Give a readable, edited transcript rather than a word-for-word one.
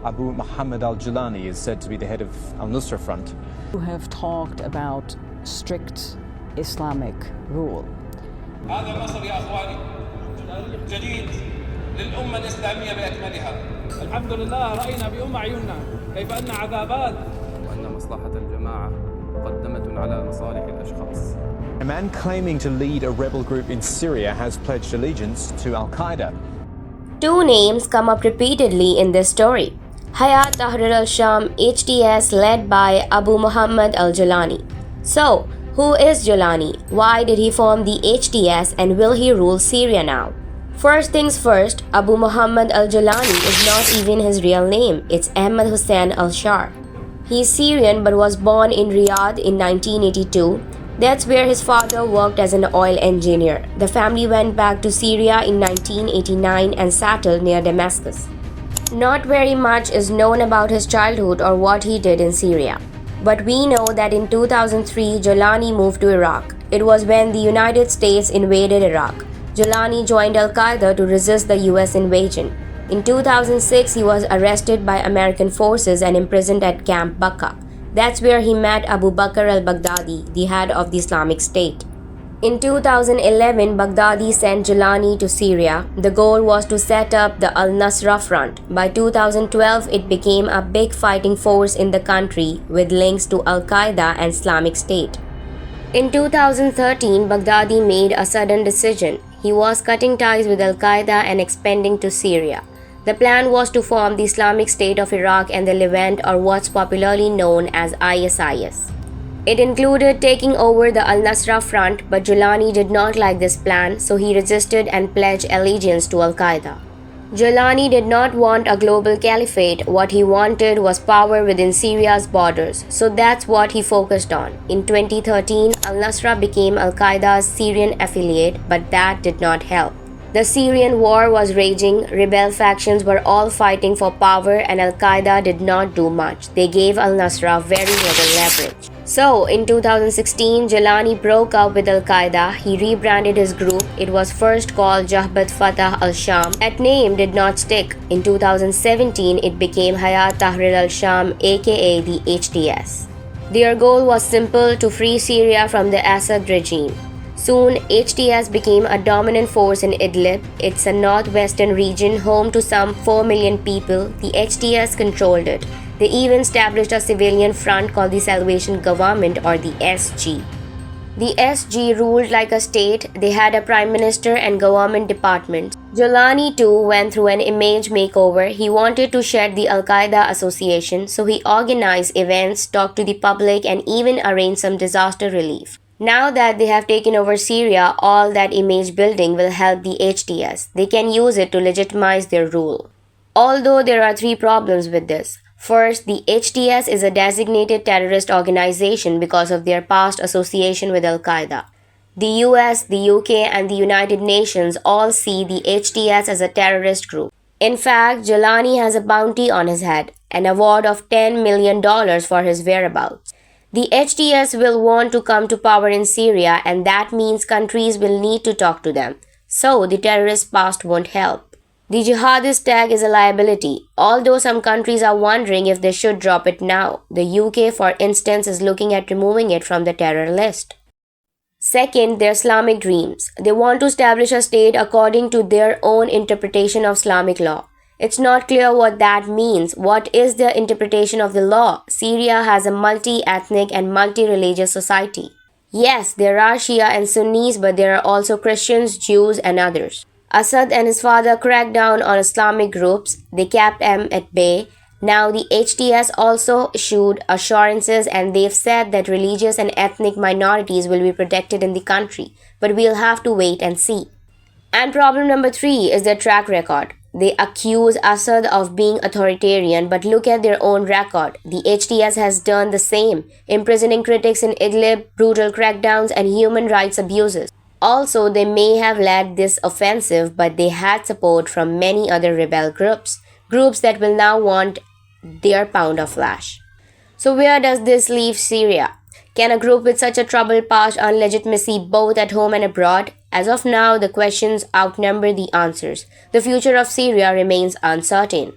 Abu Muhammad Al Julani is said to be the head of Al-Nusra Front. You have talked about strict Islamic rule. هذا النصر يا اخواني جديد للامه الاسلاميه باكملها. الحمد لله راينا بام عيوننا كيف ان عذابات وان مصلحه الجماعه مقدمه على مصالح الاشخاص. A man claiming to lead a rebel group in Syria has pledged allegiance to Al Qaeda. Two names come up repeatedly in this story. Hayat Tahrir al-Sham HTS led by Abu Muhammad al-Julani. So, who is Julani? Why did he form the HTS and will he rule Syria now? First things first, Abu Muhammad al-Julani is not even his real name. It's Ahmad Hussein al-Shar. He is Syrian but was born in Riyadh in 1982. That's where his father worked as an oil engineer. The family went back to Syria in 1989 and settled near Damascus. Not very much is known about his childhood or what he did in Syria. But we know that in 2003, Julani moved to Iraq. It was when the United States invaded Iraq. Julani joined Al Qaeda to resist the US invasion. In 2006, he was arrested by American forces and imprisoned at Camp Baqa. That's where he met Abu Bakr al-Baghdadi, the head of the Islamic State. In 2011, Baghdadi sent Julani to Syria. The goal was to set up the Al-Nusra Front. By 2012, it became a big fighting force in the country with links to Al-Qaeda and Islamic State. In 2013, Baghdadi made a sudden decision. He was cutting ties with Al-Qaeda and expanding to Syria. The plan was to form the Islamic State of Iraq and the Levant, or what's popularly known as ISIS. It included taking over the Al-Nusra Front, but Julani did not like this plan, so he resisted and pledged allegiance to Al-Qaeda. Julani did not want a global caliphate. What he wanted was power within Syria's borders, so that's what he focused on. In 2013, Al-Nusra became Al-Qaeda's Syrian affiliate, but that did not help. The Syrian war was raging, rebel factions were all fighting for power, and Al-Qaeda did not do much. They gave Al-Nusra very little leverage. So, in 2016, Julani broke up with Al-Qaeda. He rebranded his group. It was first called Jabhat Fatah al-Sham. That name did not stick. In 2017, it became Hayat Tahrir al-Sham, aka the HTS. Their goal was simple: to free Syria from the Assad regime. Soon, HTS became a dominant force in Idlib. It's a northwestern region home to some 4 million people. The HTS controlled it. They even established a civilian front called the Salvation Government, or the SG. The SG ruled like a state. They had a prime minister and government departments. Julani too went through an image makeover. He wanted to shed the Al-Qaeda association, so he organized events, talked to the public, and even arranged some disaster relief. Now that they have taken over Syria, all that image building will help the HTS. They can use it to legitimize their rule. Although there are 3 problems with this. First, the HTS is a designated terrorist organization because of their past association with Al-Qaeda. The US, the UK, and the United Nations all see the HTS as a terrorist group. In fact, Julani has a bounty on his head, an award of $10 million for his whereabouts. The HTS will want to come to power in Syria, and that means countries will need to talk to them. So, the terrorist past won't help. The jihadist tag is a liability, although some countries are wondering if they should drop it now. The UK, for instance, is looking at removing it from the terror list. Second, their Islamic dreams. They want to establish a state according to their own interpretation of Islamic law. It's not clear what that means. What is their interpretation of the law? Syria has a multi-ethnic and multi-religious society. Yes, there are Shia and Sunnis, but there are also Christians, Jews, and others. Assad and his father cracked down on Islamic groups. They kept them at bay. Now the HTS also issued assurances, and they've said that religious and ethnic minorities will be protected in the country. But we'll have to wait and see. And problem number 3 is their track record. They accuse Assad of being authoritarian, but look at their own record. The HTS has done the same, imprisoning critics in Idlib, brutal crackdowns, and human rights abuses. Also, they may have led this offensive, but they had support from many other rebel groups that will now want their pound of flesh. So where does this leave Syria? Can a group with such a troubled past earn legitimacy both at home and abroad? As of now, the questions outnumber the answers. The future of Syria remains uncertain.